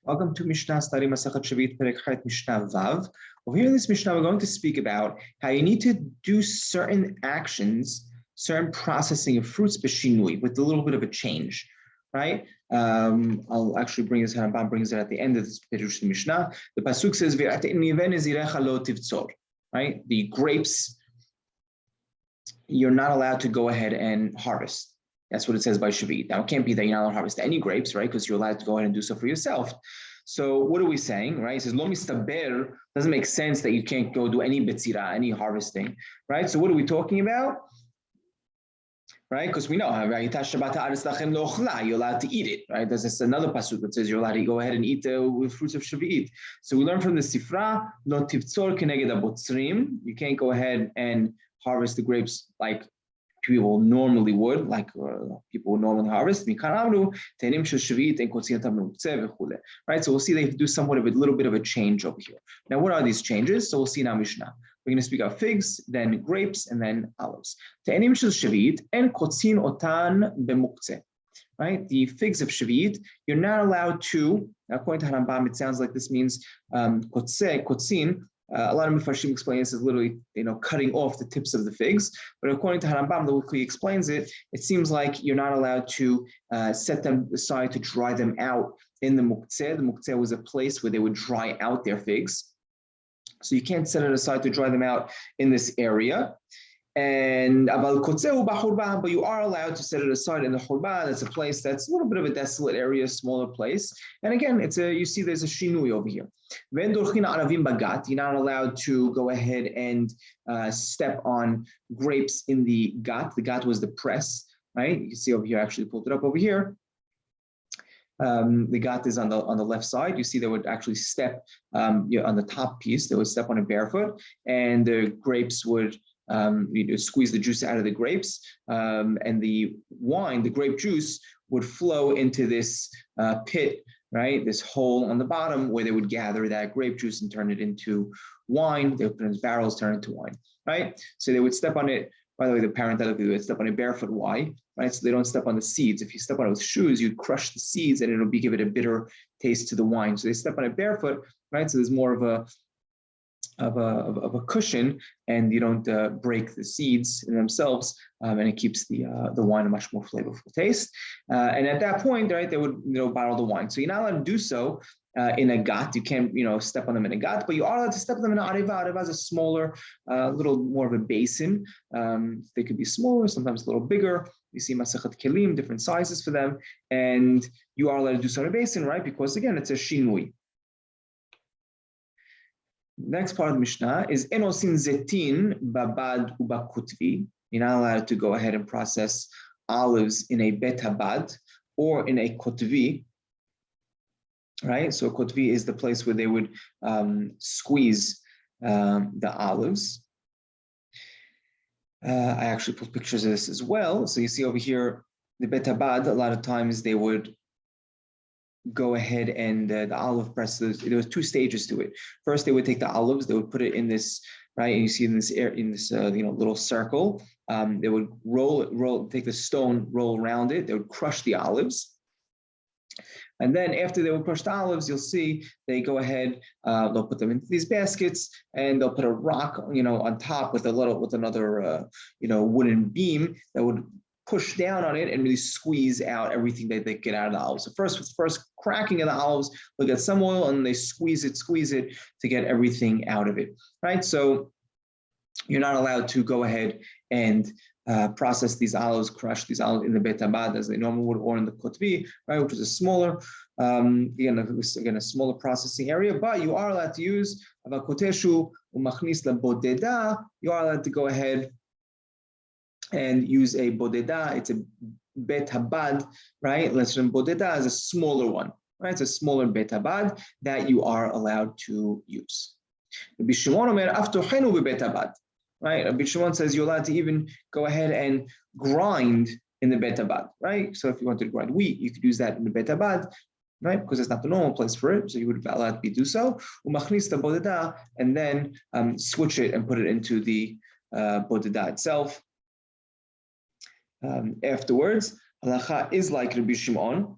Welcome to Mishna study Masachat Sheviit Perek Chet Mishnah Vav. Over here in this Mishnah, we're going to speak about how you need to do certain actions, certain processing of fruits b'shinui, with a little bit of a change, right? I'll actually bring this. Rambam brings it at the end of this Perush Mishnah. The pasuk says, right? The grapes, you're not allowed to go ahead and harvest. That's what it says by Sheviit. Now, it can't be that you're not allowed to harvest any grapes, right? Because you're allowed to go ahead and do so for yourself. So what are we saying, right? It says, lo mistaber, doesn't make sense that you can't go do any betzira, any harvesting, right? So what are we talking about? Right? Because we know, you're allowed to eat it, right? There's another pasuk that says you're allowed to go ahead and eat the fruits of Sheviit. So we learn from the Sifra, lo tivtzor keneged abotzrim, you can't go ahead and harvest the grapes like people normally would, like people would normally harvest. Right? So we'll see they do somewhat of a little bit of a change over here. Now, what are these changes? So we'll see now Mishnah. We're going to speak about figs, then grapes, and then olives. Right? The figs of Sheviit, you're not allowed to, according to Rambam, it sounds like this means kotzin. A lot of Mefarshim explain this as literally, cutting off the tips of the figs. But according to Rambam, the way he explains it, it seems like you're not allowed to set them aside to dry them out in the muktzeh. The muktzeh was a place where they would dry out their figs. So you can't set it aside to dry them out in this area. And but you are allowed to set it aside in the churba. That's a place that's a little bit of a desolate area, smaller place. And again, you see there's a shinui over here. You're not allowed to go ahead and step on grapes in the gat. The gat was the press, right? You can see over here, I actually pulled it up over here. The gat is on the left side. You see they would actually step on the top piece. They would step on it barefoot, and the grapes would squeeze the juice out of the grapes, and the wine, the grape juice, would flow into this pit, right? This hole on the bottom where they would gather that grape juice and turn it into wine. They would put it in barrels, turn it into wine, right? So they would step on it. By the way, parenthetically, they would step on it barefoot. Why? Right? So they don't step on the seeds. If you step on it with shoes, you'd crush the seeds and it'll give it a bitter taste to the wine. So they step on it barefoot, right? So there's more of a cushion, and you don't break the seeds in themselves, and it keeps the wine a much more flavorful taste. And at that point, right, they would bottle the wine. So you're not allowed to do so in a gat. You can't step on them in a gat, but you are allowed to step on them in an areva. Areva is a smaller, little more of a basin. They could be smaller, sometimes a little bigger. You see Masachat Kelim, different sizes for them, and you are allowed to do so in a basin, right? Because again, it's a shinui. Next part of the Mishnah is enosin zetin babad ubakutvi. You're not allowed to go ahead and process olives in a bet habad or in a kotvi, right? So kotvi is the place where they would squeeze the olives. I actually put pictures of this as well. So you see over here, the bet habad, a lot of times they would go ahead and the olive press, there was two stages to it. First, they would take the olives, they would put it in this, right? And you see in this little circle. They would take the stone, roll around it. They would crush the olives. And then after they would crush the olives, you'll see they go ahead, they'll put them into these baskets, and they'll put a rock, on top with another, wooden beam that would push down on it and really squeeze out everything that they get out of the olives. So first cracking of the olives, they'll get some oil and they squeeze it to get everything out of it, right? So you're not allowed to go ahead and process these olives, crush these olives in the bet habad as they normally would, or in the kotvi, right, which is a smaller, again, a smaller processing area. But you are allowed to use avakoteshu umachnis la bodeda. You are allowed to go ahead and use a bodeda. It's a bet habad, right? Lesson bodeda is a smaller one, right? It's a smaller bet habad that you are allowed to use. Rabbi Shimon omer aftochenu bebet habad, right? Rabbi Shimon says you're allowed to even go ahead and grind in the bet habad, right? So if you want to grind wheat, you could use that in the bet habad, right? Because it's not the normal place for it, so you would be allowed to do so. Umachnis la bodeda, and then switch it and put it into the bodeda itself. Afterwards, halacha is like Rabbi Shimon,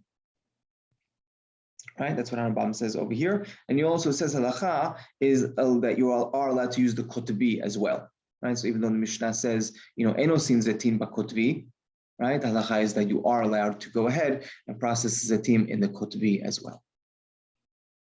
right? That's what Rambam says over here. And he also says halacha is that you are allowed to use the kotbi as well, right? So even though the Mishnah says, enosin zetim bakotbi, right? Halacha is that you are allowed to go ahead and process zetim in the kotbi as well.